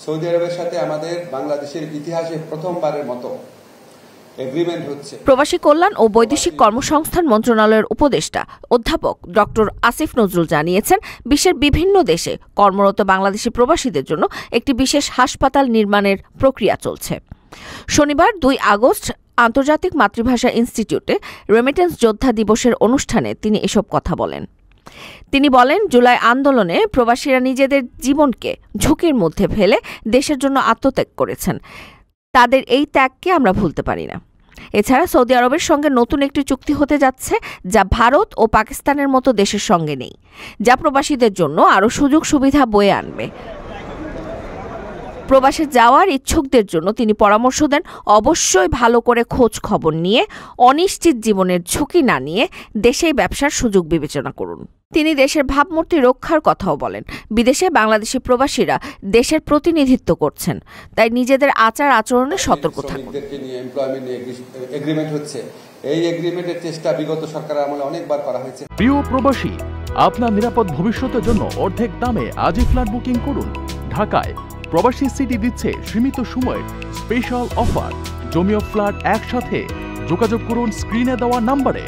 Saudi আরবের সাথে আমাদের বাংলাদেশের ইতিহাসে প্রথমবারের মতো এগ্রিমেন্ট হচ্ছে। প্রবাসী কল্যাণ ও বৈদেশিক কর্মসংস্থান মন্ত্রণালয়ের উপদেষ্টা অধ্যাপক ডক্টর আসিফ নজরুল জানিয়েছেন, বিশ্বের বিভিন্ন দেশে কর্মরত বাংলাদেশি প্রবাসীদের জন্য একটি বিশেষ হাসপাতাল নির্মাণের প্রক্রিয়া চলছে। শনিবার 2 আগস্ট আন্তর্জাতিক মাতৃভাষা ইনস্টিটিউটে রেমিটেন্স যোদ্ধা দিবসের অনুষ্ঠানে তিনি এসব কথা বলেন। তিনি বলেন, জুলাই আন্দোলনে প্রবাসীরা নিজেদের জীবনকে ঝুঁকির মধ্যে ফেলে দেশের জন্য আত্মত্যাগ করেছেন। তাদের এই ত্যাগকে আমরা ভুলতে পারি না। এছাড়া সৌদি আরবের সঙ্গে নতুন একটি চুক্তি হতে যাচ্ছে, যা ভারত ও পাকিস্তানের মতো দেশের সঙ্গে নেই, যা প্রবাসীদের জন্য আরও সুযোগ সুবিধা বয়ে আনবে। প্রবাসে যাওয়ার ইচ্ছুকদের জন্য তিনি পরামর্শ দেন, অবশ্যই ভালো করে খোঁজ খবর নিয়ে অনিশ্চিত জীবনের ঝুঁকি না নিয়ে দেশেই ব্যবসার সুযোগ বিবেচনা করুন। তিনি দেশের ভাবমূর্তি রক্ষার কথাও বলেন। বিদেশে বাংলাদেশি প্রবাসীরা দেশের প্রতিনিধিত্ব করছেন, তাই নিজেদের আচার আচরণে সতর্ক থাকুন। এগ্রিমেন্ট হচ্ছে, এই এগ্রিমেন্টের চেষ্টা বিগত সরকারের আমলে অনেকবার করা হয়েছে। প্রিয় প্রবাসী, আপনার নিরাপদ ভবিষ্যতের জন্য অর্ধেক দামে আজই ফ্ল্যাট বুকিং করুন। ঢাকায় প্রবাসী সিটি দিচ্ছে সীমিত সময়ের স্পেশাল অফার। জমিও ফ্ল্যাট একসাথে। যোগাযোগ করুন স্ক্রিনে দেওয়া নম্বরে।